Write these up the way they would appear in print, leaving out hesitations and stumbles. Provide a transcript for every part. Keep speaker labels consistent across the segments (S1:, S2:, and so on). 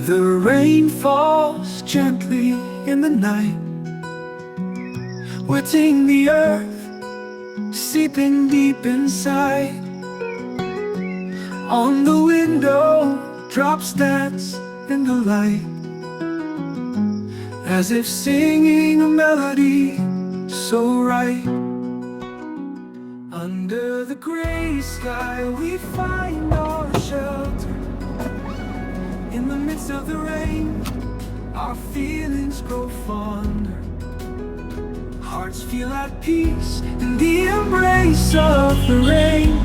S1: The rain falls gently in the night, wetting the earth, seeping deep inside. On the window, drops dance in the light, as if singing a melody so right. Under the gray sky we find our shelter. In the midst of the rain, our feelings grow fonder. Hearts feel at peace in the embrace of the rain.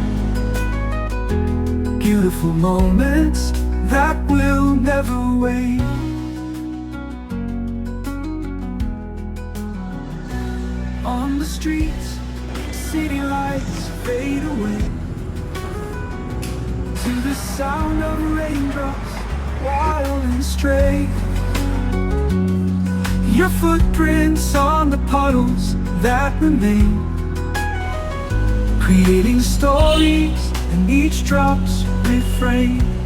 S1: Beautiful moments that will never wane. On the streets, city lights fade away to the sound of raindrops, wild and stray. Your footprints on the puddles that remain, creating stories in each drop's refrain.